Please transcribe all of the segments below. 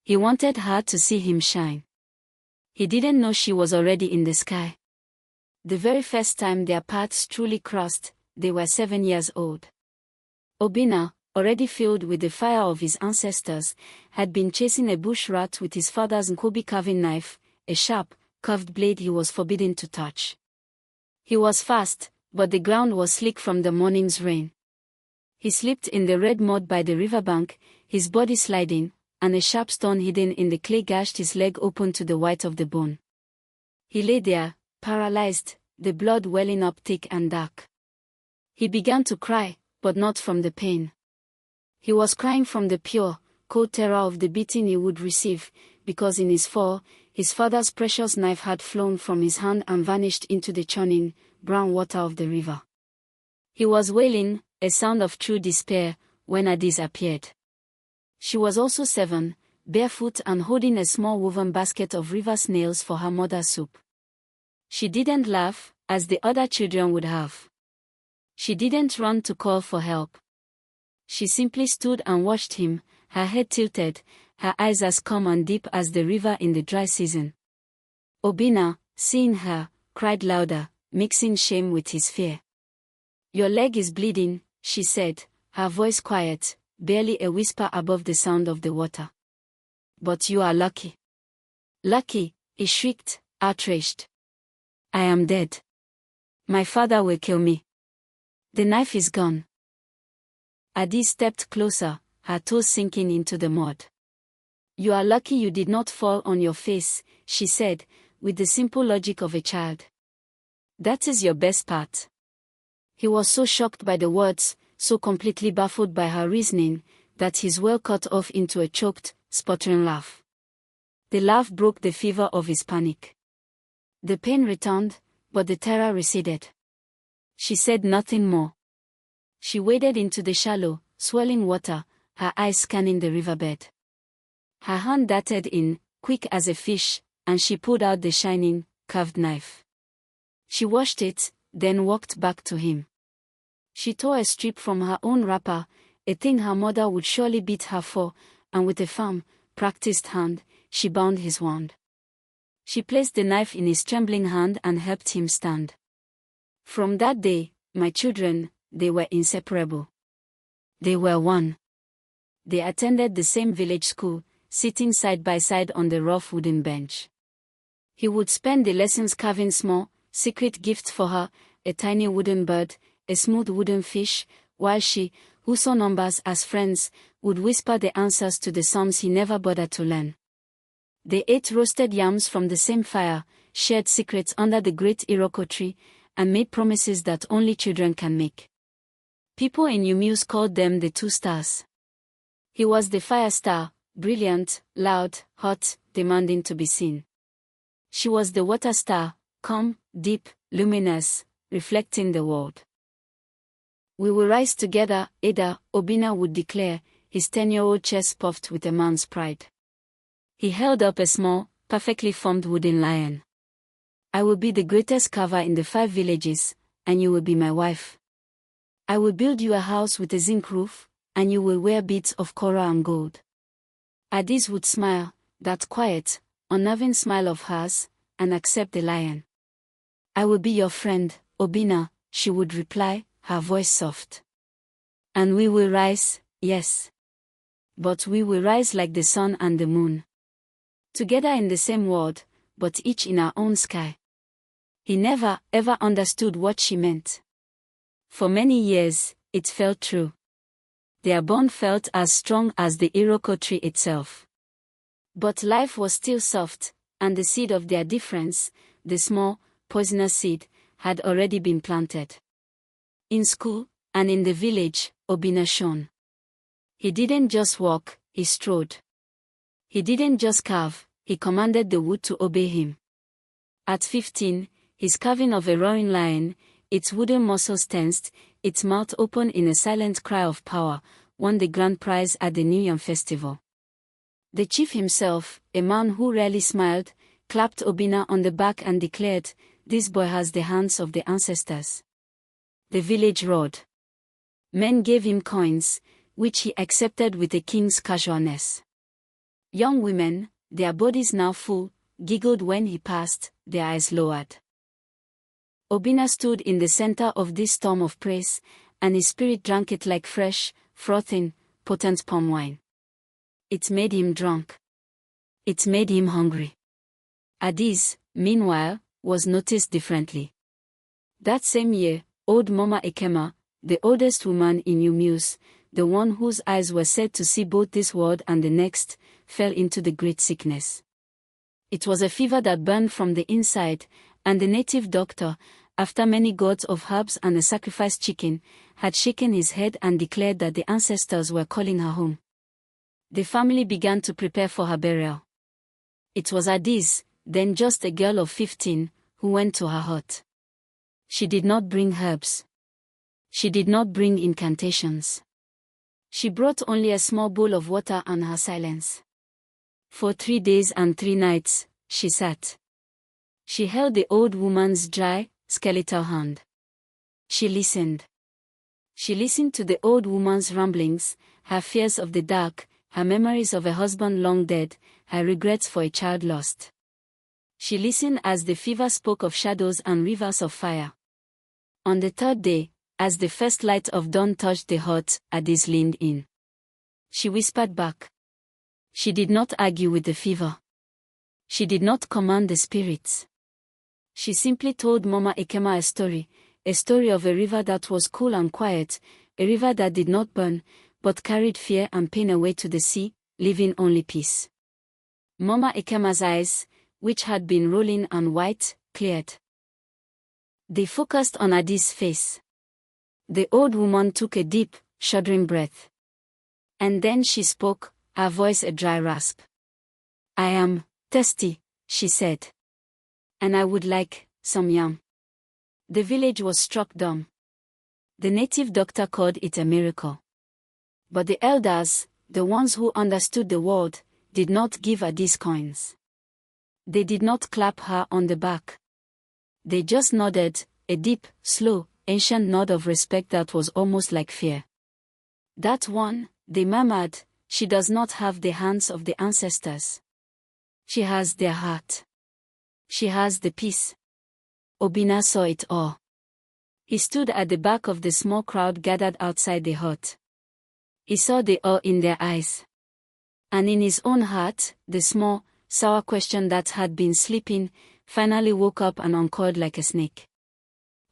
He wanted her to see him shine. He didn't know she was already in the sky. The very first time their paths truly crossed, they were 7 years old. Obinna, already filled with the fire of his ancestors, had been chasing a bush rat with his father's Nkobi carving knife, a sharp, curved blade he was forbidden to touch. He was fast, but the ground was slick from the morning's rain. He slipped in the red mud by the riverbank, his body sliding, and a sharp stone hidden in the clay gashed his leg open to the white of the bone. He lay there, paralyzed, the blood welling up thick and dark. He began to cry, but not from the pain. He was crying from the pure, cold terror of the beating he would receive, because in his fall, his father's precious knife had flown from his hand and vanished into the churning, brown water of the river. He was wailing, a sound of true despair, when Adaeze appeared. She was also 7, barefoot and holding a small woven basket of river snails for her mother's soup. She didn't laugh, as the other children would have. She didn't run to call for help. She simply stood and watched him, her head tilted, her eyes as calm and deep as the river in the dry season. Obinna, seeing her, cried louder, mixing shame with his fear. "Your leg is bleeding," she said, her voice quiet, barely a whisper above the sound of the water. "But you are lucky." "Lucky," he shrieked, outraged. "I am dead. My father will kill me. The knife is gone." Adaeze stepped closer, her toes sinking into the mud. "You are lucky you did not fall on your face," she said, with the simple logic of a child. "That is your best part." He was so shocked by the words, so completely baffled by her reasoning, that his well cut off into a choked, sputtering laugh. The laugh broke the fever of his panic. The pain returned, but the terror receded. She said nothing more. She waded into the shallow, swirling water, her eyes scanning the riverbed. Her hand darted in, quick as a fish, and she pulled out the shining, carved knife. She washed it, then walked back to him. She tore a strip from her own wrapper, a thing her mother would surely beat her for, and with a firm, practiced hand, she bound his wound. She placed the knife in his trembling hand and helped him stand. From that day, my children, they were inseparable. They were one. They attended the same village school, sitting side by side on the rough wooden bench. He would spend the lessons carving small, secret gifts for her, a tiny wooden bird, a smooth wooden fish, while she, who saw numbers as friends, would whisper the answers to the sums he never bothered to learn. They ate roasted yams from the same fire, shared secrets under the great Iroko tree, and made promises that only children can make. People in Umeus called them the two stars. He was the fire star, brilliant, loud, hot, demanding to be seen. She was the water star, calm, deep, luminous, reflecting the world. "We will rise together," Ada, Obinna would declare, his 10-year-old chest puffed with a man's pride. He held up a small, perfectly formed wooden lion. "I will be the greatest carver in the 5 villages, and you will be my wife. I will build you a house with a zinc roof, and you will wear beads of coral and gold." Adaeze would smile, that quiet, unnerving smile of hers, and accept the lion. "I will be your friend, Obinna," she would reply, her voice soft. "And we will rise, yes. But we will rise like the sun and the moon. Together in the same world, but each in our own sky." He never, ever understood what she meant. For many years, it felt true. Their bond felt as strong as the Iroko tree itself. But life was still soft, and the seed of their difference, the small, poisonous seed, had already been planted. In school, and in the village, Obinna shone. He didn't just walk, he strode. He didn't just carve, he commanded the wood to obey him. At 15, his carving of a roaring lion, its wooden muscles tensed, its mouth open in a silent cry of power, won the grand prize at the New Yam festival. The chief himself, a man who rarely smiled, clapped Obinna on the back and declared, "This boy has the hands of the ancestors." The village roared. Men gave him coins, which he accepted with a king's casualness. Young women, their bodies now full, giggled when he passed, their eyes lowered. Obinna stood in the center of this storm of praise, and his spirit drank it like fresh, frothing, potent palm wine. It made him drunk. It made him hungry. Adaeze, meanwhile, was noticed differently. That same year, old Mama Ekema, the oldest woman in Umuse, the one whose eyes were said to see both this world and the next, fell into the great sickness. It was a fever that burned from the inside, and the native doctor, after many gourds of herbs and a sacrificed chicken, had shaken his head and declared that the ancestors were calling her home. The family began to prepare for her burial. It was Adaeze, then just a girl of 15, who went to her hut. She did not bring herbs. She did not bring incantations. She brought only a small bowl of water and her silence. For 3 days and 3 nights, she sat. She held the old woman's dry, skeletal hand. She listened. She listened to the old woman's rumblings, her fears of the dark, her memories of a husband long dead, her regrets for a child lost. She listened as the fever spoke of shadows and rivers of fire. On the 3rd day, as the first light of dawn touched the hut, Adaeze leaned in. She whispered back. She did not argue with the fever. She did not command the spirits. She simply told Mama Ekema a story of a river that was cool and quiet, a river that did not burn, but carried fear and pain away to the sea, leaving only peace. Mama Ekema's eyes, which had been rolling and white, cleared. They focused on Adaeze's face. The old woman took a deep, shuddering breath. And then she spoke, her voice a dry rasp. "I am thirsty," she said. "And I would like some yam." The village was struck dumb. The native doctor called it a miracle. But the elders, the ones who understood the world, did not give Adaeze coins. They did not clap her on the back. They just nodded, a deep, slow, ancient nod of respect that was almost like fear. "That one," they murmured, "she does not have the hands of the ancestors. She has their heart. She has the peace." Obinna saw it all. He stood at the back of the small crowd gathered outside the hut. He saw the awe in their eyes. And in his own heart, the small, sour question that had been sleeping, finally woke up and uncoiled like a snake.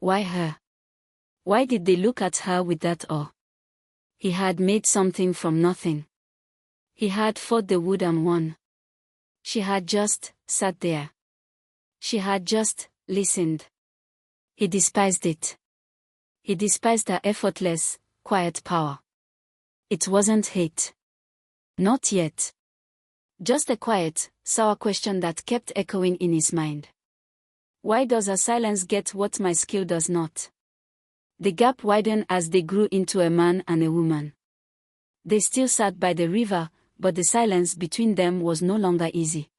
Why her? Why did they look at her with that awe? He had made something from nothing. He had fought the wood and won. She had just sat there. She had just listened. He despised it. He despised her effortless, quiet power. It wasn't hate. Not yet. Just a quiet, sour question that kept echoing in his mind. Why does her silence get what my skill does not? The gap widened as they grew into a man and a woman. They still sat by the river, but the silence between them was no longer easy.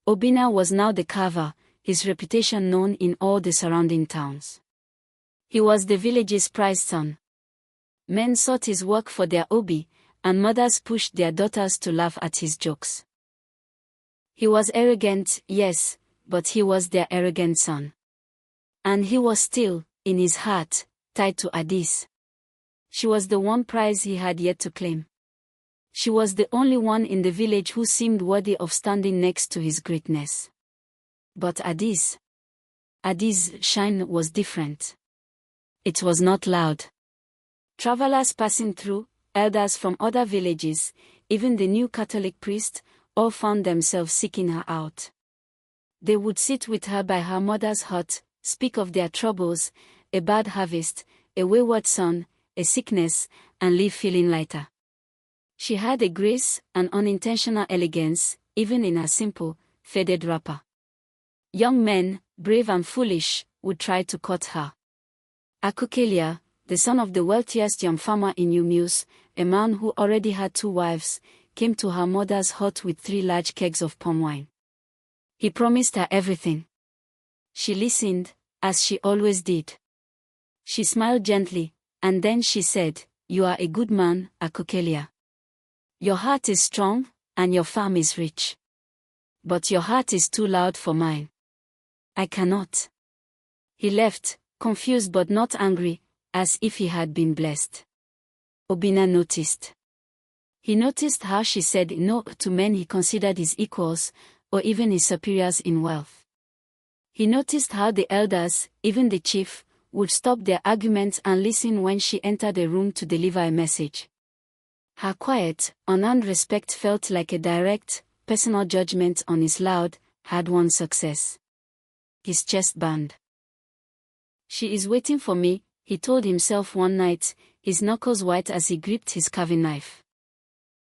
Obinna was now the carver, his reputation known in all the surrounding towns. He was the village's prized son. Men sought his work for their obi, and mothers pushed their daughters to laugh at his jokes. He was arrogant, yes, but he was their arrogant son. And he was still, in his heart, tied to Adaeze. She was the one prize he had yet to claim. She was the only one in the village who seemed worthy of standing next to his greatness. But Adaeze's shine was different. It was not loud. Travelers passing through, elders from other villages, even the new Catholic priest, all found themselves seeking her out. They would sit with her by her mother's hut, speak of their troubles, a bad harvest, a wayward son, a sickness, and leave feeling lighter. She had a grace, an unintentional elegance, even in her simple, faded wrapper. Young men, brave and foolish, would try to court her. Akukelia, the son of the wealthiest young farmer in Umuse, a man who already had 2 wives, came to her mother's hut with 3 large kegs of palm wine. He promised her everything. She listened, as she always did. She smiled gently, and then she said, "You are a good man, Akukelia. Your heart is strong, and your farm is rich. But your heart is too loud for mine. I cannot. He left, confused but not angry, as if he had been blessed. Obinna noticed. He noticed how she said no to men he considered his equals, or even his superiors in wealth. He noticed how the elders, even the chief, would stop their arguments and listen when she entered a room to deliver a message. Her quiet, unearned respect felt like a direct, personal judgment on his loud, hard-won success. His chest burned. She is waiting for me, he told himself one night, his knuckles white as he gripped his carving knife.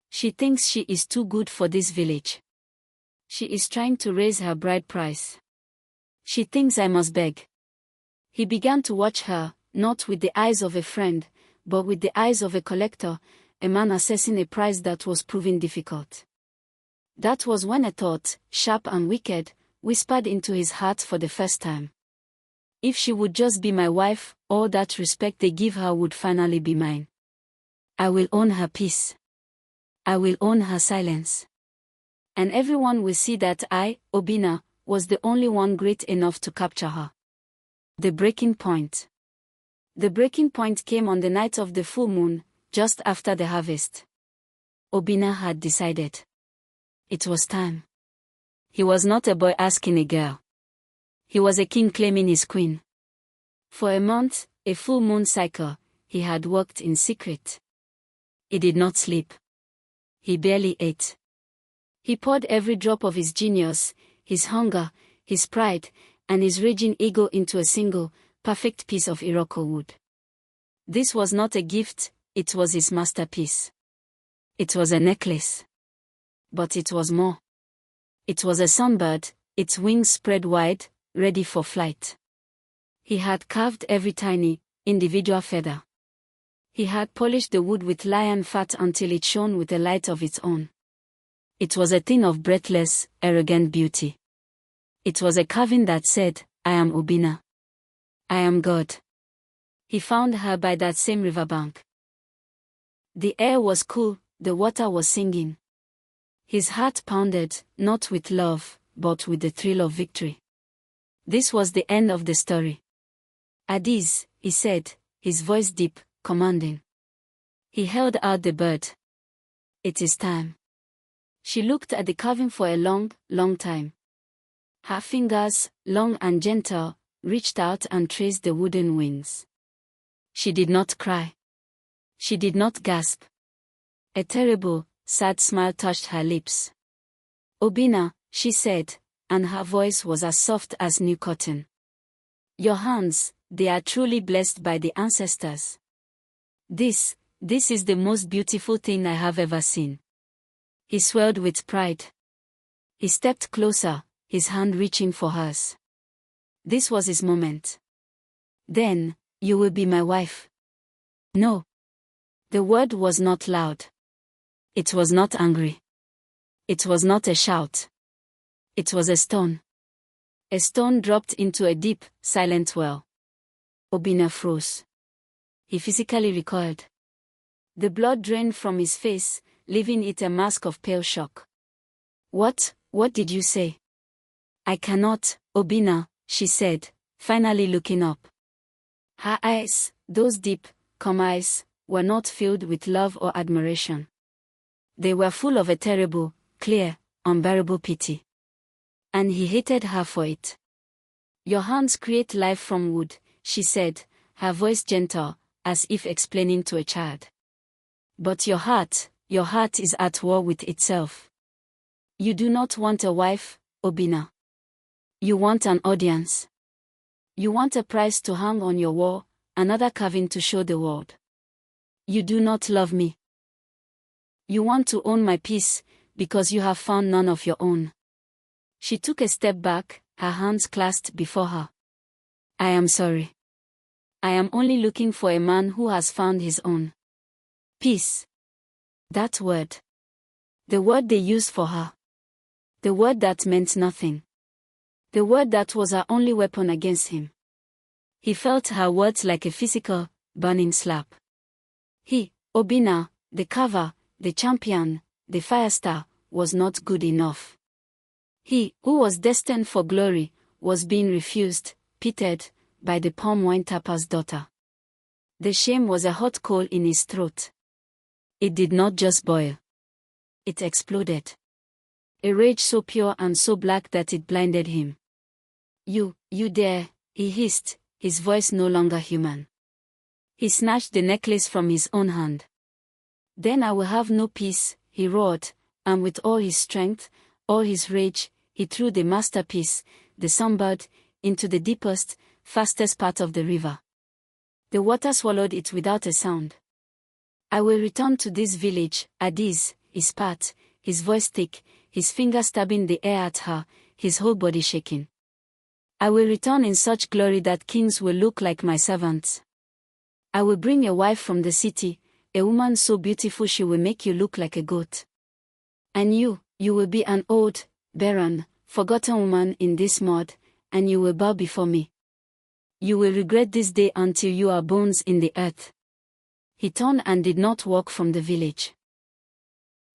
She thinks she is too good for this village. She is trying to raise her bride price. She thinks I must beg. He began to watch her, not with the eyes of a friend, but with the eyes of a collector, a man assessing a price that was proving difficult. That was when a thought, sharp and wicked, whispered into his heart for the first time. If she would just be my wife, all that respect they give her would finally be mine. I will own her peace. I will own her silence. And everyone will see that I, Obinna, was the only one great enough to capture her. The breaking point. The breaking point came on the night of the full moon, just after the harvest. Obinna had decided. It was time. He was not a boy asking a girl. He was a king claiming his queen. For a month, a full moon cycle, he had worked in secret. He did not sleep. He barely ate. He poured every drop of his genius, his hunger, his pride, and his raging ego into a single, perfect piece of Iroko wood. This was not a gift, it was his masterpiece. It was a necklace. But it was more. It was a sunbird, its wings spread wide, ready for flight. He had carved every tiny, individual feather. He had polished the wood with lion fat until it shone with a light of its own. It was a thing of breathless, arrogant beauty. It was a carving that said, I am Obinna. I am God. He found her by that same riverbank. The air was cool, the water was singing. His heart pounded, not with love, but with the thrill of victory. This was the end of the story. Adaeze, he said, his voice deep, commanding. He held out the bird. It is time. She looked at the carving for a long, long time. Her fingers, long and gentle, reached out and traced the wooden wings. She did not cry. She did not gasp. A terrible, sad smile touched her lips. Obinna, she said, and her voice was as soft as new cotton. Your hands, they are truly blessed by the ancestors. This is the most beautiful thing I have ever seen. He swelled with pride. He stepped closer, his hand reaching for hers. This was his moment. Then, you will be my wife. No. The word was not loud. It was not angry. It was not a shout. It was a stone. A stone dropped into a deep, silent well. Obinna froze. He physically recoiled. The blood drained from his face, leaving it a mask of pale shock. What did you say? I cannot, Obinna, she said, finally looking up. Her eyes, those deep, calm eyes, were not filled with love or admiration. They were full of a terrible, clear, unbearable pity. And he hated her for it. Your hands create life from wood, she said, her voice gentle, as if explaining to a child. But your heart is at war with itself. You do not want a wife, Obinna. You want an audience. You want a prize to hang on your wall, another carving to show the world. You do not love me. You want to own my peace, because you have found none of your own. She took a step back, her hands clasped before her. I am sorry. I am only looking for a man who has found his own. Peace. That word. The word they used for her. The word that meant nothing. The word that was her only weapon against him. He felt her words like a physical, burning slap. He, Obinna, the carver, the champion, the fire star, was not good enough. He, who was destined for glory, was being refused, pitied, by the palm wine tapper's daughter. The shame was a hot coal in his throat. It did not just boil. It exploded. A rage so pure and so black that it blinded him. You dare, he hissed, his voice no longer human. He snatched the necklace from his own hand. Then I will have no peace, he roared, and with all his strength, all his rage, he threw the masterpiece, the sunbird, into the deepest, fastest part of the river. The water swallowed it without a sound. I will return to this village, Adaeze, he spat, his voice thick, his finger stabbing the air at her, his whole body shaking. I will return in such glory that kings will look like my servants. I will bring a wife from the city, a woman so beautiful she will make you look like a goat. And you will be an old, barren, forgotten woman in this mud, and you will bow before me. You will regret this day until you are bones in the earth. He turned and did not walk from the village.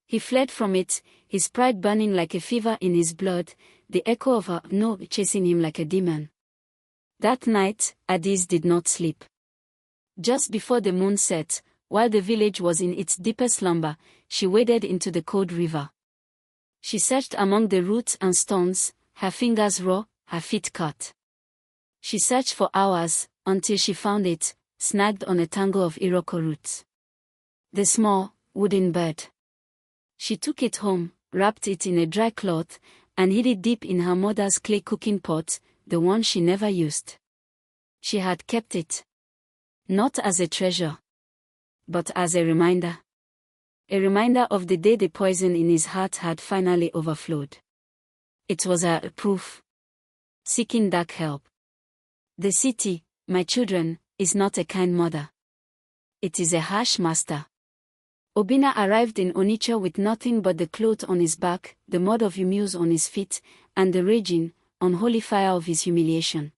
He fled from it, his pride burning like a fever in his blood, the echo of her no chasing him like a demon. That night, Adaeze did not sleep. Just before the moon set, while the village was in its deepest slumber, she waded into the cold river. She searched among the roots and stones, her fingers raw, her feet cut. She searched for hours, until she found it, snagged on a tangle of iroko roots. The small, wooden bird. She took it home, wrapped it in a dry cloth, and hid it deep in her mother's clay cooking pot, the one she never used. She had kept it. Not as a treasure, but as a reminder. A reminder of the day the poison in his heart had finally overflowed. It was her proof. Seeking dark help. The city, my children, is not a kind mother. It is a harsh master. Obinna arrived in Onitsha with nothing but the cloth on his back, the mud of Umu's on his feet, and the raging, unholy fire of his humiliation.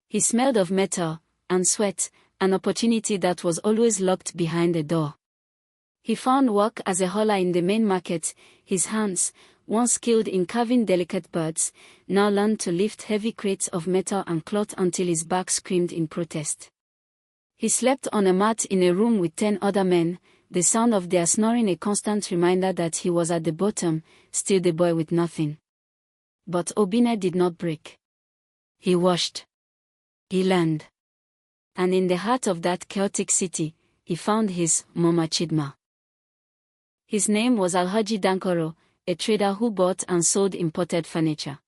He smelled of metal, and sweat, an opportunity that was always locked behind the door. He found work as a hauler in the main market. His hands, once skilled in carving delicate birds, now learned to lift heavy crates of metal and cloth until his back screamed in protest. He slept on a mat in a room with 10 other men, the sound of their snoring a constant reminder that he was at the bottom, still the boy with nothing. But Obinna did not break. He washed. He learned. And in the heart of that chaotic city, he found his Mama Chidma. His name was Alhaji Dankoro, a trader who bought and sold imported furniture.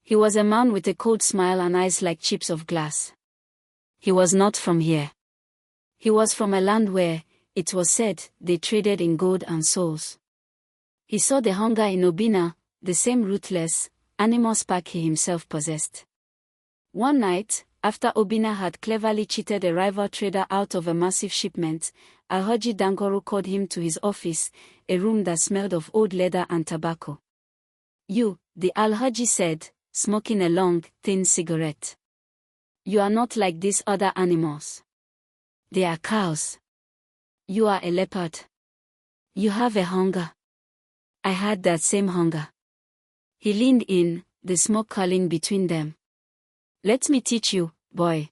He was a man with a cold smile and eyes like chips of glass. He was not from here. He was from a land where, it was said, they traded in gold and souls. He saw the hunger in Obinna, the same ruthless, animal spark he himself possessed. One night, after Obinna had cleverly cheated a rival trader out of a massive shipment, Alhaji Dankoro called him to his office, a room that smelled of old leather and tobacco. You, the Alhaji said, smoking a long, thin cigarette. You are not like these other animals. They are cows. You are a leopard. You have a hunger. I had that same hunger. He leaned in, the smoke curling between them. Let me teach you, boy.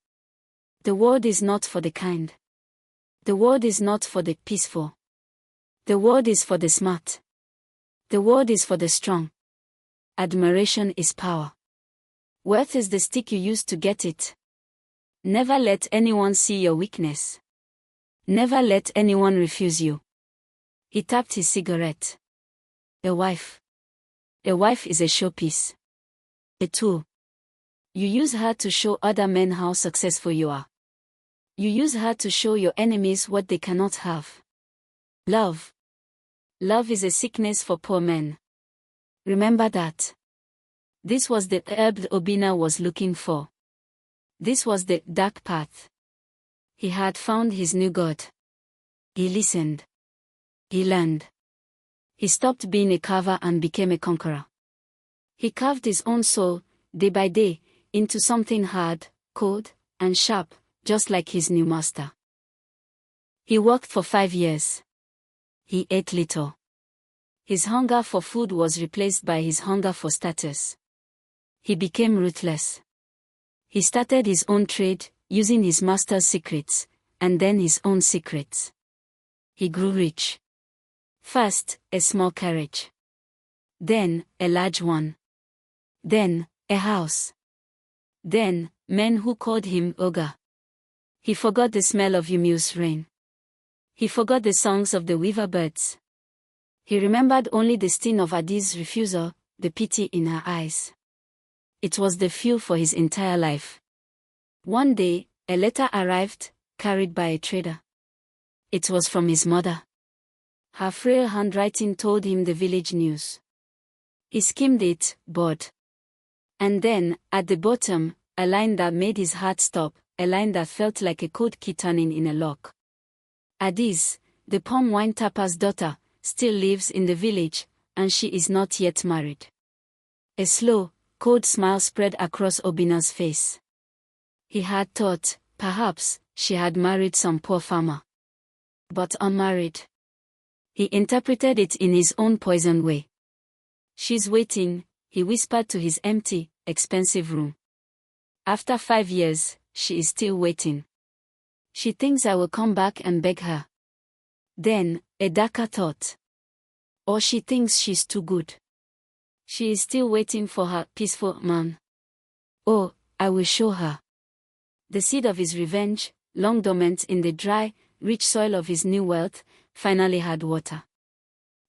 The world is not for the kind. The world is not for the peaceful. The world is for the smart. The world is for the strong. Admiration is power. Wealth is the stick you use to get it. Never let anyone see your weakness. Never let anyone refuse you. He tapped his cigarette. A wife. A wife is a showpiece. A tool. You use her to show other men how successful you are. You use her to show your enemies what they cannot have. Love. Love is a sickness for poor men. Remember that. This was the herb Obinna was looking for. This was the dark path. He had found his new god. He listened. He learned. He stopped being a carver and became a conqueror. He carved his own soul, day by day, into something hard, cold, and sharp, just like his new master. He worked for 5 years. He ate little. His hunger for food was replaced by his hunger for status. He became ruthless. He started his own trade, using his master's secrets, and then his own secrets. He grew rich. First, a small carriage. Then, a large one. Then, a house. Then, men who called him ogre. He forgot the smell of humus rain. He forgot the songs of the weaver birds. He remembered only the sting of Adaeze's refusal, the pity in her eyes. It was the fuel for his entire life. One day, a letter arrived, carried by a trader. It was from his mother. Her frail handwriting told him the village news. He skimmed it, bored. And then, at the bottom, a line that made his heart stop, a line that felt like a code key turning in a lock. Adaeze, the palm wine tapper's daughter, still lives in the village, and she is not yet married. A slow, cold smile spread across Obina's face. He had thought, perhaps, she had married some poor farmer. But unmarried. He interpreted it in his own poisoned way. She's waiting, he whispered to his empty, expensive room. After 5 years, she is still waiting. She thinks I will come back and beg her. Then, a darker thought. Or she thinks she's too good. She is still waiting for her peaceful man. Oh, I will show her. The seed of his revenge, long dormant in the dry, rich soil of his new wealth, finally had water.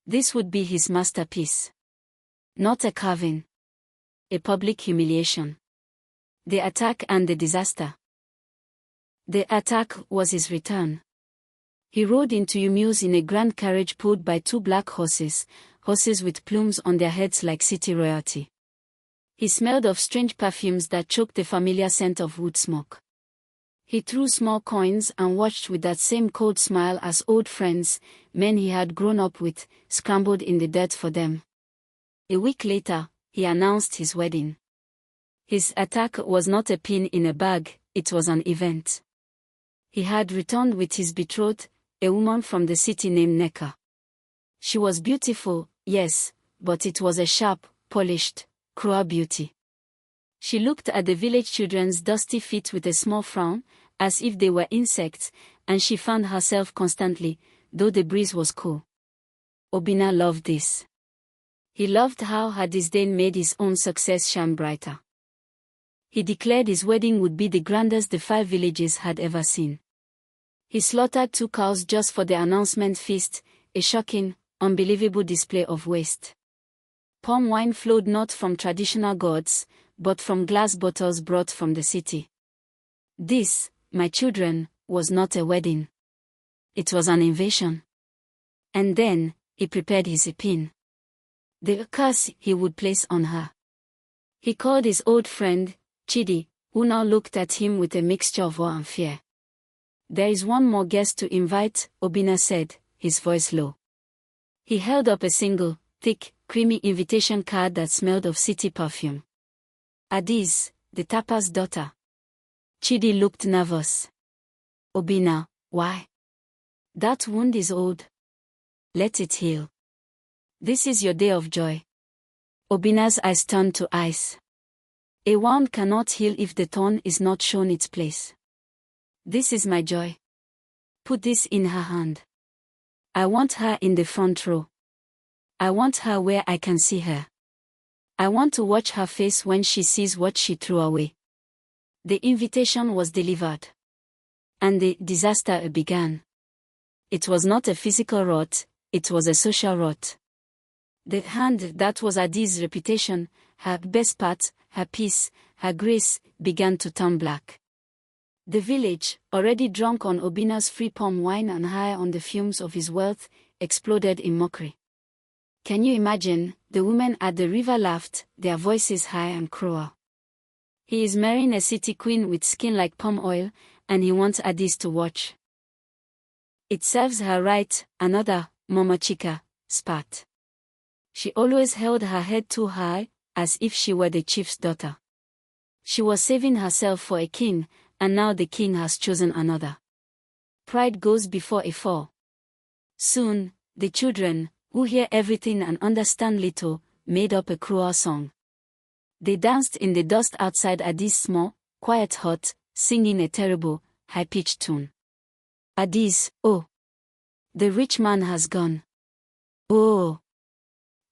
This would be his masterpiece. Not a carving. A public humiliation. The attack and the disaster. The attack was his return. He rode into humus in a grand carriage pulled by 2 black horses, horses with plumes on their heads like city royalty. He smelled of strange perfumes that choked the familiar scent of wood smoke. He threw small coins and watched with that same cold smile as old friends, men he had grown up with, scrambled in the dirt for them. A week later, he announced his wedding. His attack was not a pin in a bag, it was an event. He had returned with his betrothed, a woman from the city named Neka. She was beautiful, yes, but it was a sharp, polished, cruel beauty. She looked at the village children's dusty feet with a small frown, as if they were insects, and she found herself constantly, though the breeze was cool. Obina loved this. He loved how her disdain made his own success shine brighter. He declared his wedding would be the grandest the 5 villages had ever seen. He slaughtered 2 cows just for the announcement feast, a shocking, unbelievable display of waste. Palm wine flowed not from traditional gourds, but from glass bottles brought from the city. This, my children, was not a wedding. It was an invasion. And then, he prepared his pin. The curse he would place on her. He called his old friend, Chidi, who now looked at him with a mixture of awe and fear. There is one more guest to invite, Obina said, his voice low. He held up a single, thick, creamy invitation card that smelled of city perfume. Adaeze, the tapper's daughter. Chidi looked nervous. Obina, why? That wound is old. Let it heal. This is your day of joy. Obina's eyes turned to ice. A wound cannot heal if the thorn is not shown its place. This is my joy. Put this in her hand. I want her in the front row. I want her where I can see her. I want to watch her face when she sees what she threw away. The invitation was delivered. And the disaster began. It was not a physical rot, it was a social rot. The hand that was Adaeze's reputation, her best part, her peace, her grace, began to turn black. The village, already drunk on Obina's free palm wine and high on the fumes of his wealth, exploded in mockery. Can you imagine? The women at the river laughed, their voices high and cruel. He is marrying a city queen with skin like palm oil, and he wants Adaeze to watch. It serves her right, another, Mama Chica, spat. She always held her head too high, as if she were the chief's daughter. She was saving herself for a king, and now the king has chosen another. Pride goes before a fall. Soon, the children, who hear everything and understand little, made up a cruel song. They danced in the dust outside Adaeze's small, quiet hut, singing a terrible, high-pitched tune. Adaeze, oh! The rich man has gone. Oh!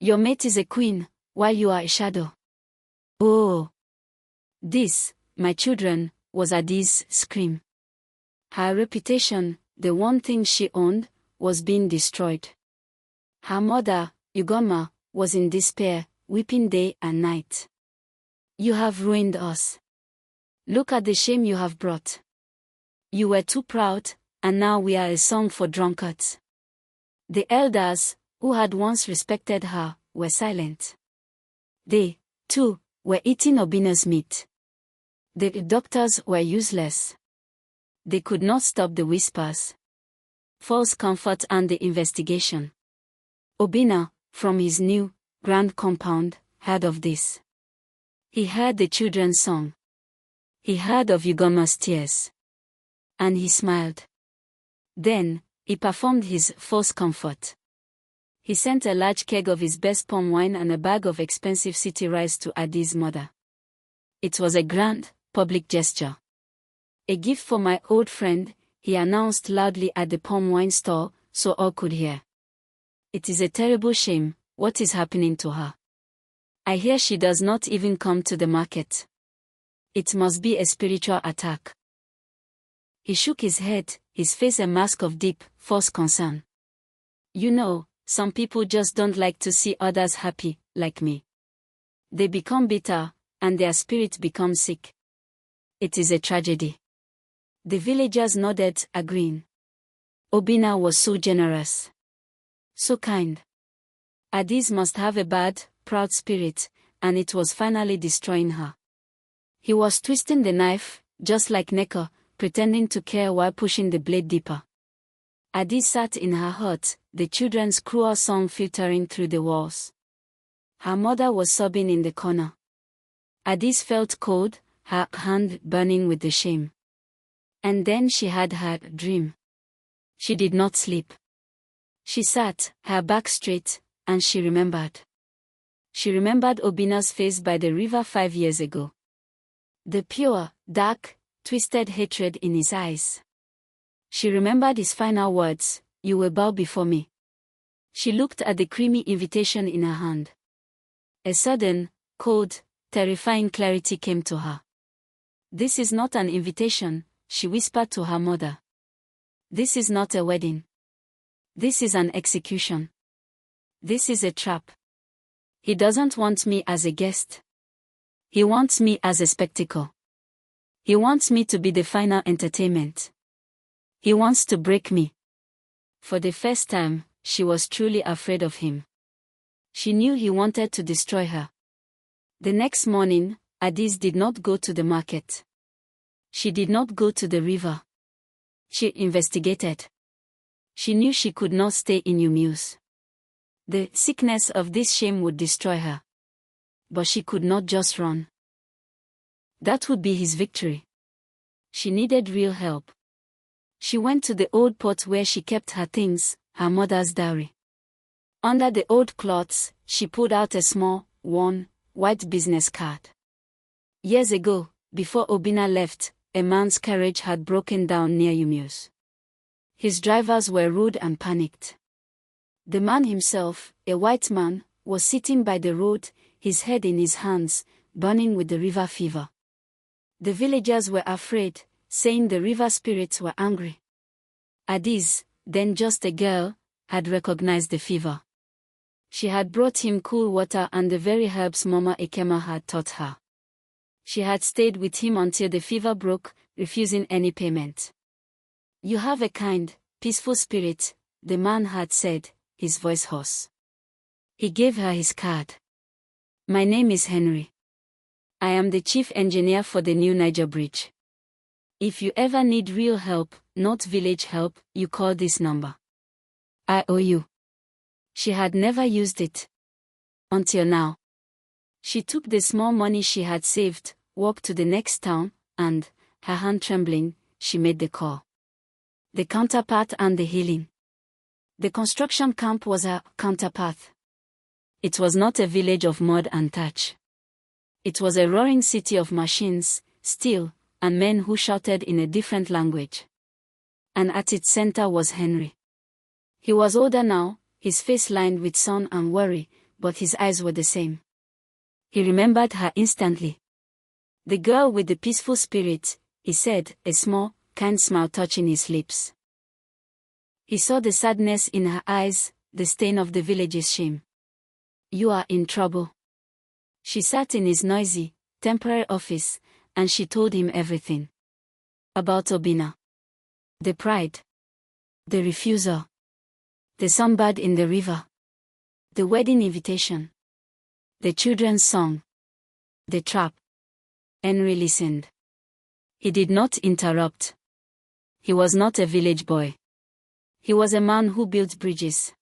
Your mate is a queen, while you are a shadow. Oh! This, my children, was Adaeze's scream. Her reputation, the one thing she owned, was being destroyed. Her mother, Ugoma, was in despair, weeping day and night. You have ruined us. Look at the shame you have brought. You were too proud, and now we are a song for drunkards. The elders, who had once respected her, were silent. They, too, were eating Obina's meat. The doctors were useless. They could not stop the whispers, false comfort and the investigation. Obina, from his new, grand compound, heard of this. He heard the children's song. He heard of Ugoma's tears. And he smiled. Then, he performed his false comfort. He sent a large keg of his best palm wine and a bag of expensive city rice to Adaeze's mother. It was a grand, public gesture. A gift for my old friend, he announced loudly at the palm wine stall, so all could hear. It is a terrible shame, what is happening to her. I hear she does not even come to the market. It must be a spiritual attack. He shook his head, his face a mask of deep, false concern. You know, some people just don't like to see others happy, like me. They become bitter, and their spirit becomes sick. It is a tragedy. The villagers nodded, agreeing. Obina was so generous. So kind. Adaeze must have a bad, proud spirit, and it was finally destroying her. He was twisting the knife, just like Neko, pretending to care while pushing the blade deeper. Adaeze sat in her hut, the children's cruel song filtering through the walls. Her mother was sobbing in the corner. Adaeze felt cold, her hand burning with the shame. And then she had her dream. She did not sleep. She sat, her back straight, and she remembered. She remembered Obina's face by the river 5 years ago. The pure, dark, twisted hatred in his eyes. She remembered his final words, "You will bow before me." She looked at the creamy invitation in her hand. A sudden, cold, terrifying clarity came to her. This is not an invitation, she whispered to her mother. This is not a wedding. This is an execution. This is a trap. He doesn't want me as a guest. He wants me as a spectacle. He wants me to be the final entertainment. He wants to break me. For the first time, she was truly afraid of him. She knew he wanted to destroy her. The next morning, Adaeze did not go to the market. She did not go to the river. She investigated. She knew she could not stay in Umuse. The sickness of this shame would destroy her. But she could not just run. That would be his victory. She needed real help. She went to the old pot where she kept her things, her mother's dowry. Under the old cloths, she pulled out a small, worn, white business card. Years ago, before Obina left, a man's carriage had broken down near Umuse. His drivers were rude and panicked. The man himself, a white man, was sitting by the road, his head in his hands, burning with the river fever. The villagers were afraid, saying the river spirits were angry. Adaeze, then just a girl, had recognized the fever. She had brought him cool water and the very herbs Mama Ekema had taught her. She had stayed with him until the fever broke, refusing any payment. "You have a kind, peaceful spirit," the man had said, his voice hoarse. He gave her his card. "My name is Henry. I am the chief engineer for the new Niger Bridge. If you ever need real help, not village help, you call this number. I owe you." She had never used it. Until now. She took the small money she had saved, walked to the next town, and, her hand trembling, she made the call. The counterpart and the healing. The construction camp was her counterpart. It was not a village of mud and thatch. It was a roaring city of machines, steel, and men who shouted in a different language. And at its center was Henry. He was older now, his face lined with sun and worry, but his eyes were the same. He remembered her instantly. The girl with the peaceful spirit, he said, a small, kind smile touching his lips. He saw the sadness in her eyes, the stain of the village's shame. You are in trouble. She sat in his noisy, temporary office, and she told him everything. About Obinna. The pride. The refusal. The sunbird in the river. The wedding invitation. The children's song. The trap. Henry listened. He did not interrupt. He was not a village boy. He was a man who built bridges.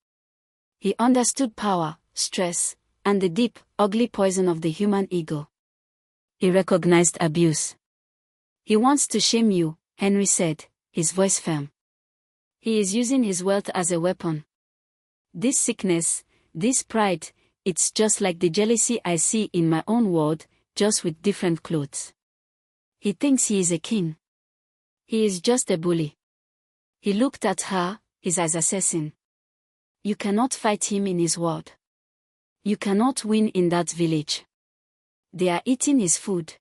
He understood power, stress, and the deep, ugly poison of the human ego. He recognized abuse. He wants to shame you, Henry said, his voice firm. He is using his wealth as a weapon. This sickness, this pride, it's just like the jealousy I see in my own world, just with different clothes. He thinks he is a king. He is just a bully. He looked at her, his eyes assessing. You cannot fight him in his world. You cannot win in that village. They are eating his food.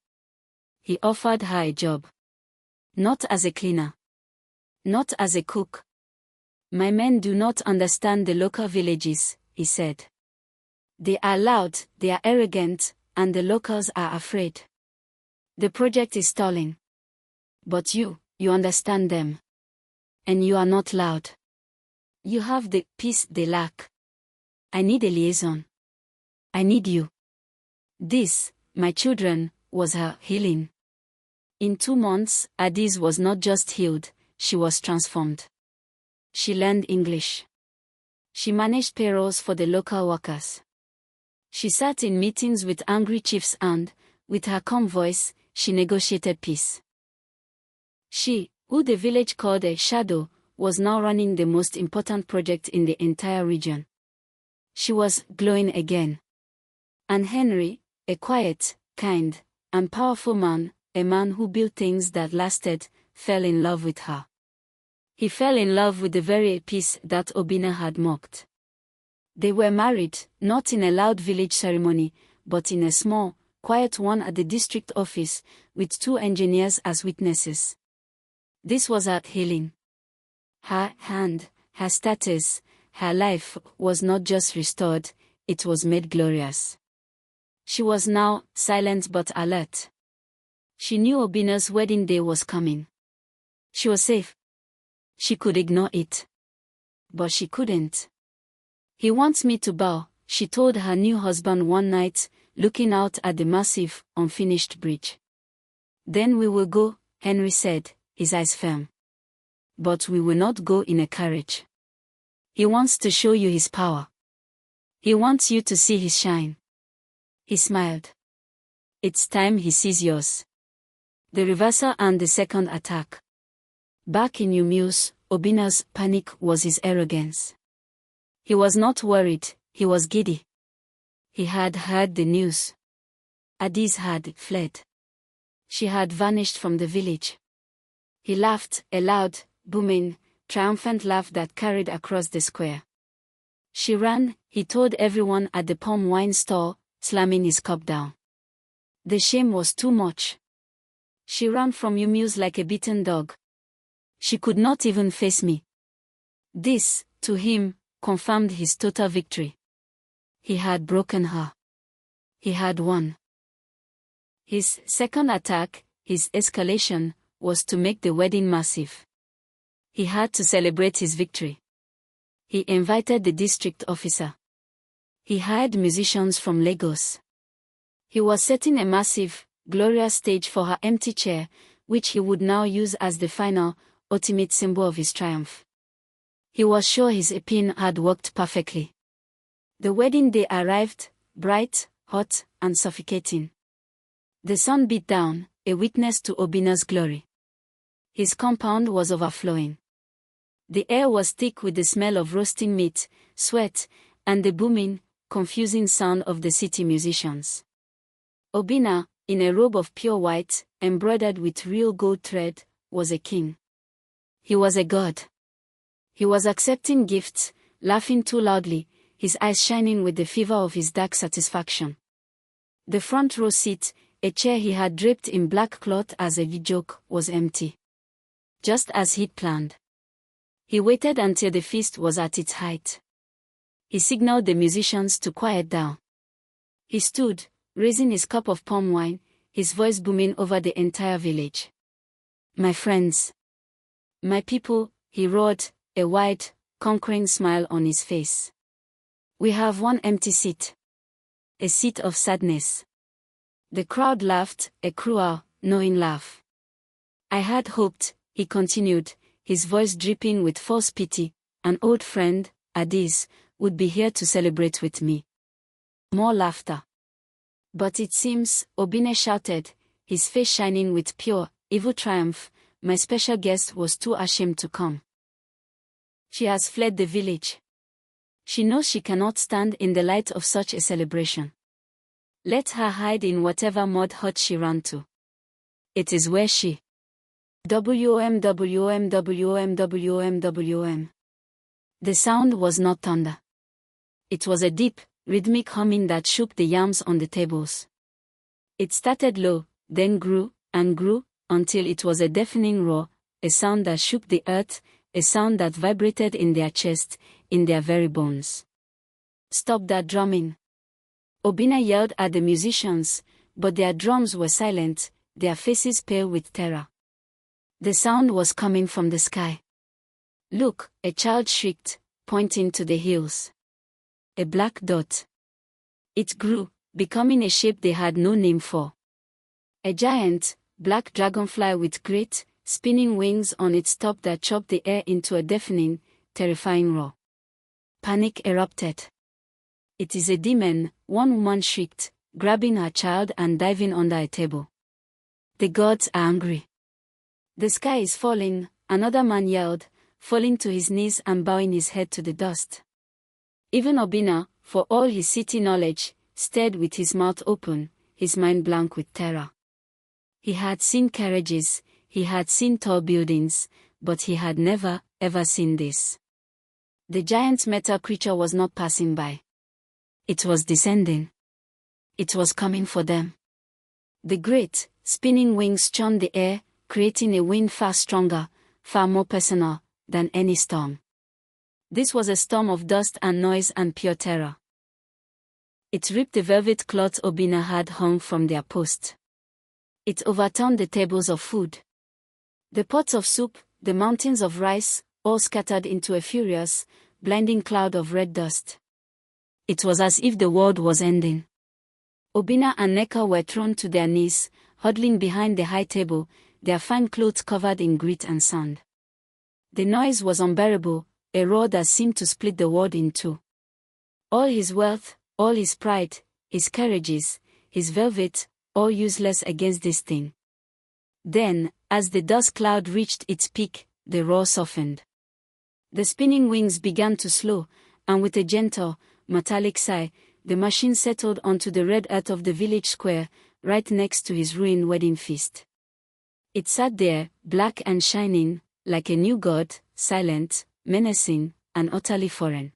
He offered her a job. Not as a cleaner. Not as a cook. My men do not understand the local villages, he said. They are loud, they are arrogant, and the locals are afraid. The project is stalling. But you understand them. And you are not loud. You have the peace they lack. I need a liaison. I need you. This, my children, was her healing. In 2 months, Adaeze was not just healed, she was transformed. She learned English. She managed payrolls for the local workers. She sat in meetings with angry chiefs and, with her calm voice, she negotiated peace. She, who the village called a shadow, was now running the most important project in the entire region. She was glowing again. And Henry, a quiet, kind, and powerful man, a man who built things that lasted, fell in love with her. He fell in love with the very peace that Obinna had mocked. They were married, not in a loud village ceremony, but in a small, quiet one at the district office, with 2 engineers as witnesses. This was her healing. Her hand, her status, her life was not just restored, it was made glorious. She was now silent but alert. She knew Obinna's wedding day was coming. She was safe. She could ignore it. But she couldn't. He wants me to bow, she told her new husband one night, looking out at the massive, unfinished bridge. Then we will go, Henry said, his eyes firm. But we will not go in a carriage. He wants to show you his power. He wants you to see his shine. He smiled. It's time he sees yours. The reversal and the second attack. Back in Umu's, Obinna's panic was his arrogance. He was not worried, he was giddy. He had heard the news. Adaeze had fled. She had vanished from the village. He laughed, a loud, booming, triumphant laugh that carried across the square. She ran, he told everyone at the palm wine stall, slamming his cup down. The shame was too much. She ran from Umu's like a beaten dog. She could not even face me. This, to him, confirmed his total victory. He had broken her. He had won. His second attack, his escalation, was to make the wedding massive. He had to celebrate his victory. He invited the district officer. He hired musicians from Lagos. He was setting a massive, glorious stage for her empty chair, which he would now use as the final, ultimate symbol of his triumph. He was sure his epine had worked perfectly. The wedding day arrived, bright, hot, and suffocating. The sun beat down, a witness to Obinna's glory. His compound was overflowing. The air was thick with the smell of roasting meat, sweat, and the booming, confusing sound of the city musicians. Obinna, in a robe of pure white, embroidered with real gold thread, was a king. He was a god. He was accepting gifts, laughing too loudly, his eyes shining with the fever of his dark satisfaction. The front row seat, a chair he had draped in black cloth as a joke, was empty. Just as he'd planned. He waited until the feast was at its height. He signaled the musicians to quiet down. He stood, raising his cup of palm wine, his voice booming over the entire village. "My friends. My people," he roared, a wide, conquering smile on his face. "We have one empty seat. A seat of sadness." The crowd laughed, a cruel, knowing laugh. "I had hoped," he continued, his voice dripping with false pity, "an old friend, Adaeze, would be here to celebrate with me." More laughter. "But it seems," Obinna shouted, his face shining with pure, evil triumph, "my special guest was too ashamed to come. She has fled the village. She knows she cannot stand in the light of such a celebration. Let her hide in whatever mud hut she ran to. It is where she..." WM. The sound was not thunder. It was a deep, rhythmic humming that shook the yams on the tables. It started low, then grew, and grew, until it was a deafening roar, a sound that shook the earth, a sound that vibrated in their chest, in their very bones. "Stop that drumming!" Obinna yelled at the musicians, but their drums were silent, their faces pale with terror. The sound was coming from the sky. "Look," a child shrieked, pointing to the hills. A black dot. It grew, becoming a shape they had no name for. A giant, black dragonfly with great, spinning wings on its top that chopped the air into a deafening, terrifying roar. Panic erupted. "It is a demon," one woman shrieked, grabbing her child and diving under a table. "The gods are angry. The sky is falling," another man yelled, falling to his knees and bowing his head to the dust. Even Obinna, for all his city knowledge, stared with his mouth open, his mind blank with terror. He had seen carriages, he had seen tall buildings, but he had never, ever seen this. The giant metal creature was not passing by. It was descending. It was coming for them. The great, spinning wings churned the air, creating a wind far stronger, far more personal, than any storm. This was a storm of dust and noise and pure terror. It ripped the velvet cloth Obinna had hung from their post. It overturned the tables of food. The pots of soup, the mountains of rice, all scattered into a furious, blinding cloud of red dust. It was as if the world was ending. Obinna and Neka were thrown to their knees, huddling behind the high table, their fine clothes covered in grit and sand. The noise was unbearable, a roar that seemed to split the world in two. All his wealth, all his pride, his carriages, his velvet, all useless against this thing. Then, as the dust cloud reached its peak, the roar softened. The spinning wings began to slow, and with a gentle, metallic sigh, the machine settled onto the red earth of the village square, right next to his ruined wedding feast. It sat there, black and shining, like a new god, silent, menacing, and utterly foreign.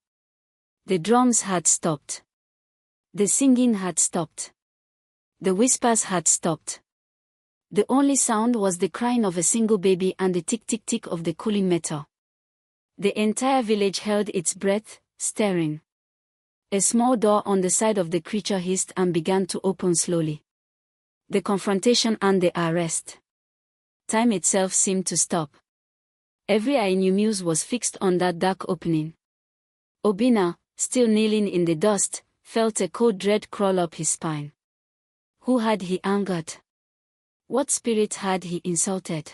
The drums had stopped. The singing had stopped. The whispers had stopped. The only sound was the crying of a single baby and the tick-tick-tick of the cooling metal. The entire village held its breath, staring. A small door on the side of the creature hissed and began to open slowly. The confrontation and the arrest. Time itself seemed to stop. Every eye in Muse was fixed on that dark opening. Obinna, still kneeling in the dust, felt a cold dread crawl up his spine. Who had he angered? What spirit had he insulted?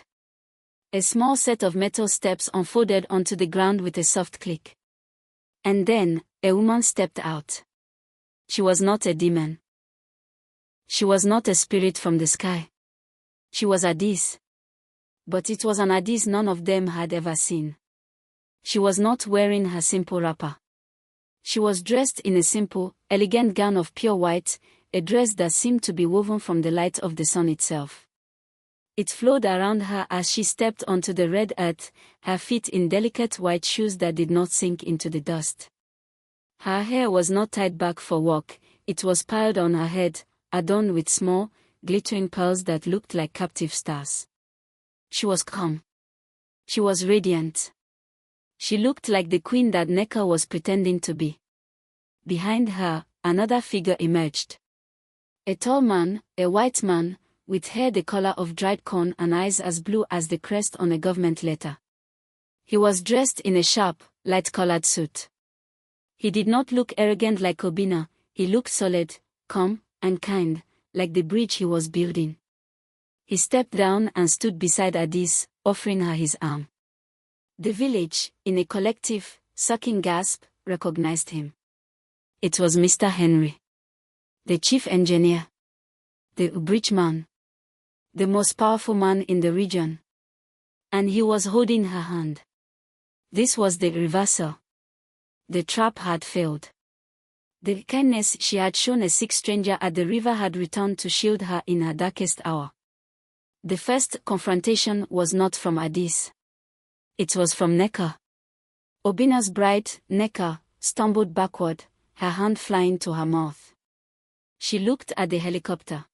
A small set of metal steps unfolded onto the ground with a soft click. And then, a woman stepped out. She was not a demon. She was not a spirit from the sky. She was Adaeze. But it was an Adaeze none of them had ever seen. She was not wearing her simple wrapper. She was dressed in a simple, elegant gown of pure white, a dress that seemed to be woven from the light of the sun itself. It flowed around her as she stepped onto the red earth, her feet in delicate white shoes that did not sink into the dust. Her hair was not tied back for walk, it was piled on her head, adorned with small, glittering pearls that looked like captive stars. She was calm. She was radiant. She looked like the queen that Neka was pretending to be. Behind her, another figure emerged. A tall man, a white man, with hair the color of dried corn and eyes as blue as the crest on a government letter. He was dressed in a sharp, light-colored suit. He did not look arrogant like Obina, he looked solid, calm, and kind, like the bridge he was building. He stepped down and stood beside Adaeze, offering her his arm. The village, in a collective, sucking gasp, recognized him. It was Mr. Henry, the chief engineer, the bridge man, the most powerful man in the region. And he was holding her hand. This was the reversal. The trap had failed. The kindness she had shown a sick stranger at the river had returned to shield her in her darkest hour. The first confrontation was not from Adaeze. It was from Neka. Obina's bride, Neka, stumbled backward, her hand flying to her mouth. She looked at the helicopter.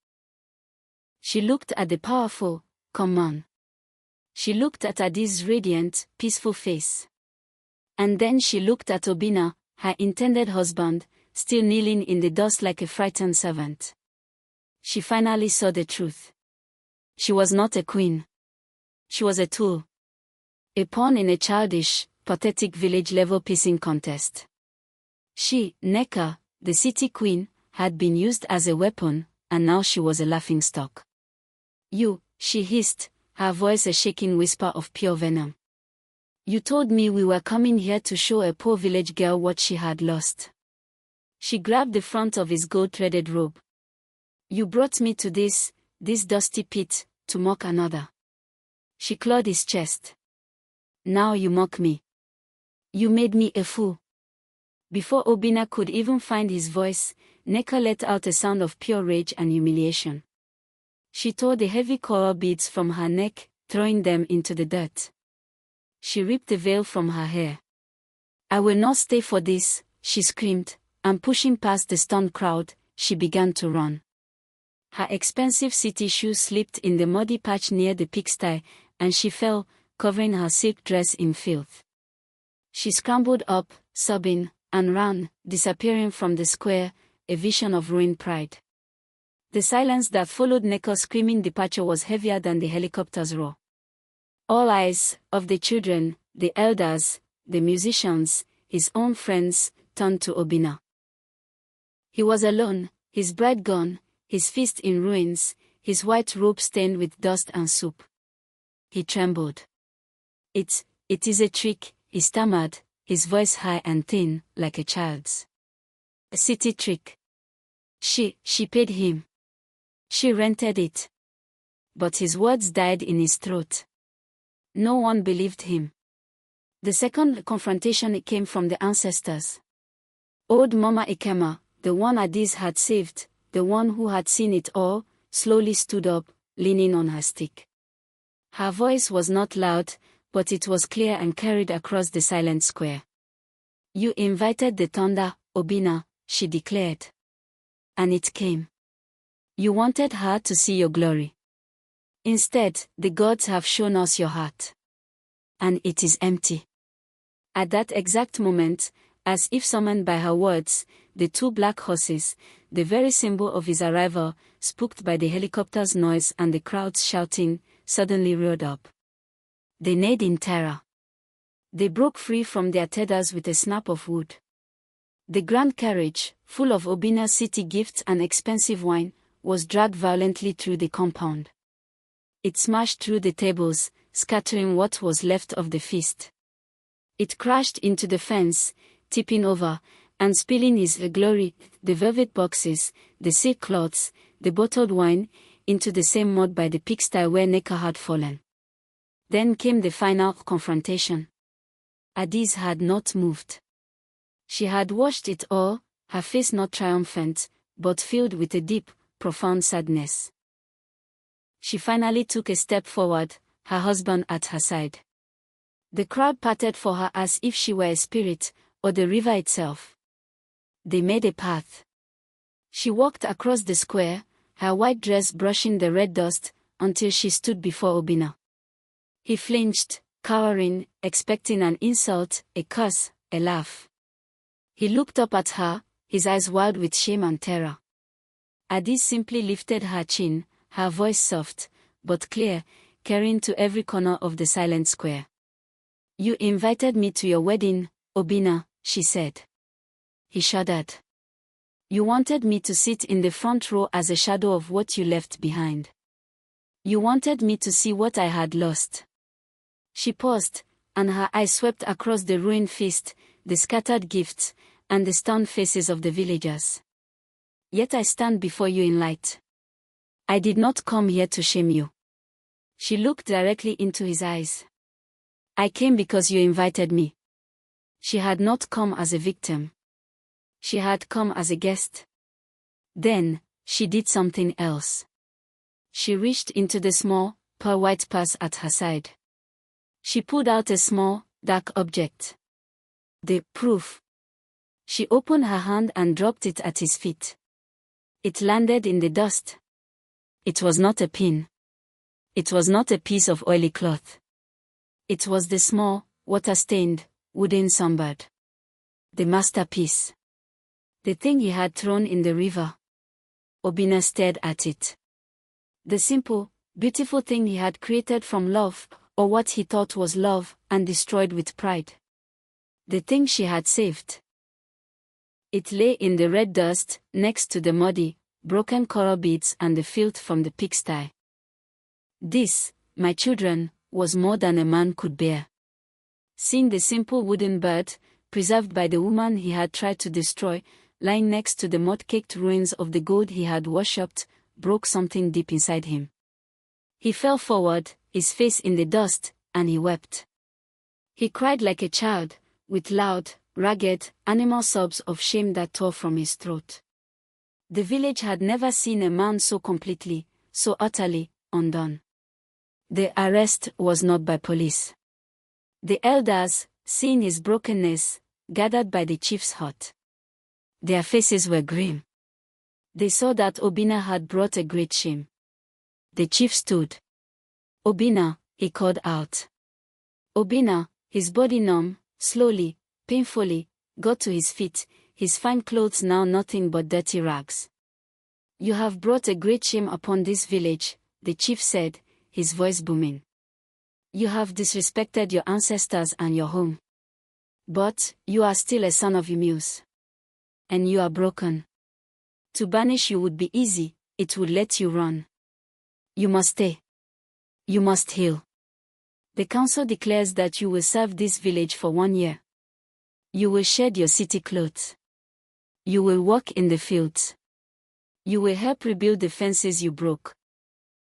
She looked at the powerful, calm man. She looked at Adaeze's radiant, peaceful face. And then she looked at Obina, her intended husband, still kneeling in the dust like a frightened servant. She finally saw the truth. She was not a queen. She was a tool. A pawn in a childish, pathetic village-level pissing contest. She, Neka, the city queen, had been used as a weapon, and now she was a laughingstock. You, she hissed, her voice a shaking whisper of pure venom. You told me we were coming here to show a poor village girl what she had lost. She grabbed the front of his gold-threaded robe. You brought me to this dusty pit, to mock another. She clawed his chest. Now you mock me. You made me a fool. Before Obina could even find his voice, Neka let out a sound of pure rage and humiliation. She tore the heavy coral beads from her neck, throwing them into the dirt. She ripped the veil from her hair. I will not stay for this, she screamed, and pushing past the stunned crowd, she began to run. Her expensive city shoes slipped in the muddy patch near the pigsty, and she fell, covering her silk dress in filth. She scrambled up, sobbing, and ran, disappearing from the square, a vision of ruined pride. The silence that followed Neka's screaming departure was heavier than the helicopter's roar. All eyes, of the children, the elders, the musicians, his own friends, turned to Obina. He was alone, his bride gone, his feast in ruins, his white robe stained with dust and soup. He trembled. It is a trick, he stammered, his voice high and thin, like a child's. A city trick. She paid him. She rented it. But his words died in his throat. No one believed him. The second confrontation came from the ancestors. Old Mama Ikema, the one Adaeze had saved, the one who had seen it all, slowly stood up, leaning on her stick. Her voice was not loud, but it was clear and carried across the silent square. You invited the thunder, Obina, she declared. And it came. You wanted her to see your glory. Instead, the gods have shown us your heart. And it is empty. At that exact moment, as if summoned by her words, the two black horses, the very symbol of his arrival, spooked by the helicopter's noise and the crowd's shouting, suddenly reared up. They neighed in terror. They broke free from their tethers with a snap of wood. The grand carriage, full of Obina's city gifts and expensive wine, was dragged violently through the compound. It smashed through the tables, scattering what was left of the feast. It crashed into the fence, tipping over, and spilling his glory, the velvet boxes, the silk cloths, the bottled wine, into the same mud by the pigsty where Neka had fallen. Then came the final confrontation. Adaeze had not moved. She had watched it all, her face not triumphant, but filled with a deep, profound sadness. She finally took a step forward, her husband at her side. The crowd parted for her as if she were a spirit, or the river itself. They made a path. She walked across the square, her white dress brushing the red dust, until she stood before Obinna. He flinched, cowering, expecting an insult, a curse, a laugh. He looked up at her, his eyes wild with shame and terror. Adaeze simply lifted her chin, her voice soft, but clear, carrying to every corner of the silent square. "You invited me to your wedding, Obinna," she said. He shuddered. "You wanted me to sit in the front row as a shadow of what you left behind. You wanted me to see what I had lost." She paused, and her eyes swept across the ruined feast, the scattered gifts, and the stunned faces of the villagers. "Yet I stand before you in light. I did not come here to shame you." She looked directly into his eyes. "I came because you invited me." She had not come as a victim. She had come as a guest. Then, she did something else. She reached into the small, pearl-white purse at her side. She pulled out a small, dark object. The proof. She opened her hand and dropped it at his feet. It landed in the dust. It was not a pin. It was not a piece of oily cloth. It was the small, water-stained, wooden sunbird. The masterpiece. The thing he had thrown in the river. Obinna stared at it. The simple, beautiful thing he had created from love, or what he thought was love, and destroyed with pride. The thing she had saved. It lay in the red dust, next to the muddy, broken coral beads and the filth from the pigsty. This, my children, was more than a man could bear. Seeing the simple wooden bird, preserved by the woman he had tried to destroy, lying next to the mud-caked ruins of the gold he had worshipped, broke something deep inside him. He fell forward, his face in the dust, and he wept. He cried like a child, with loud, ragged, animal sobs of shame that tore from his throat. The village had never seen a man so completely, so utterly, undone. The arrest was not by police. The elders, seeing his brokenness, gathered by the chief's hut. Their faces were grim. They saw that Obinna had brought a great shame. The chief stood. "Obinna," he called out. Obinna, his body numb, slowly, painfully, got to his feet, his fine clothes now nothing but dirty rags. "You have brought a great shame upon this village," the chief said, his voice booming. "You have disrespected your ancestors and your home. But, you are still a son of Humuse. And you are broken. To banish you would be easy, it would let you run. You must stay. You must heal. The council declares that you will serve this village for 1 year. You will shed your city clothes. You will work in the fields. You will help rebuild the fences you broke.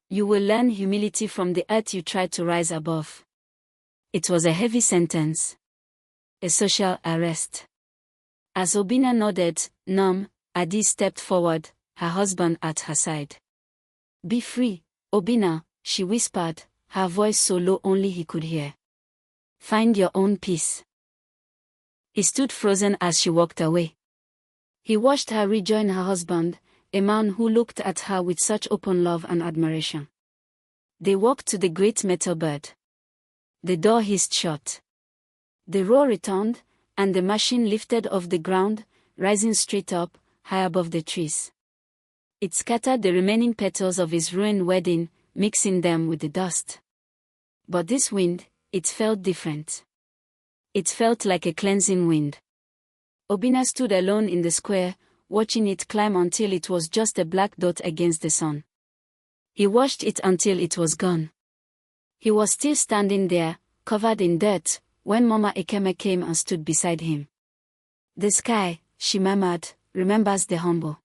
You will learn humility from the earth you tried to rise above." It was a heavy sentence. A social arrest. As Obinna nodded, numb, Adaeze stepped forward, her husband at her side. "Be free, Obinna," she whispered, her voice so low only he could hear. "Find your own peace." He stood frozen as she walked away. He watched her rejoin her husband, a man who looked at her with such open love and admiration. They walked to the great metal bird. The door hissed shut. The roar returned, and the machine lifted off the ground, rising straight up, high above the trees. It scattered the remaining petals of his ruined wedding, mixing them with the dust. But this wind, it felt different. It felt like a cleansing wind. Obinna stood alone in the square, watching it climb until it was just a black dot against the sun. He watched it until it was gone. He was still standing there, covered in dirt, when Mama Ekeme came and stood beside him. "The sky," she murmured, "remembers the humble."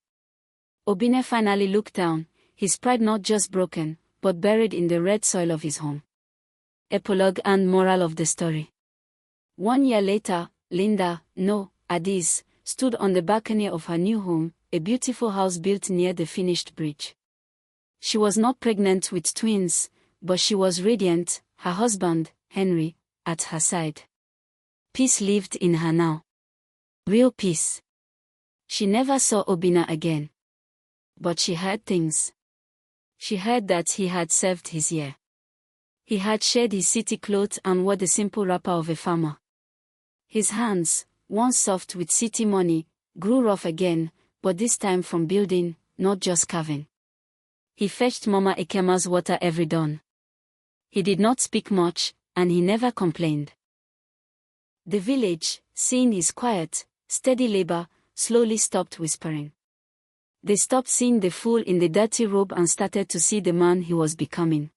Obinna finally looked down, his pride not just broken, but buried in the red soil of his home. Epilogue and moral of the story. 1 year later, Linda, no, Adaeze, stood on the balcony of her new home, a beautiful house built near the finished bridge. She was not pregnant with twins, but she was radiant, her husband, Henry, at her side. Peace lived in her now. Real peace. She never saw Obinna again. But she heard things. She heard that he had served his year. He had shed his city clothes and wore the simple wrapper of a farmer. His hands, once soft with city money, grew rough again, but this time from building, not just carving. He fetched Mama Ekema's water every dawn. He did not speak much, and he never complained. The village, seeing his quiet, steady labor, slowly stopped whispering. They stopped seeing the fool in the dirty robe and started to see the man he was becoming.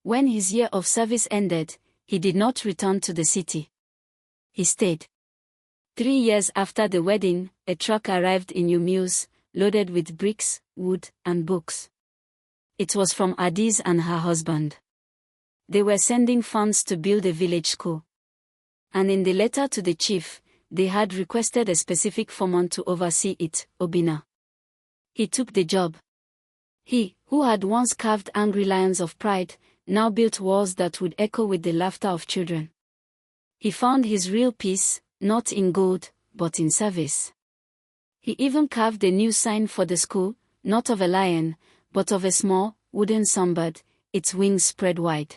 When his year of service ended, he did not return to the city. He stayed. 3 years after the wedding, a truck arrived in Umeus, loaded with bricks, wood, and books. It was from Adaeze and her husband. They were sending funds to build a village school. And in the letter to the chief, they had requested a specific foreman to oversee it, Obinna. He took the job. He, who had once carved angry lions of pride, now built walls that would echo with the laughter of children. He found his real peace, not in gold, but in service. He even carved a new sign for the school, not of a lion, but of a small, wooden sunbird, its wings spread wide.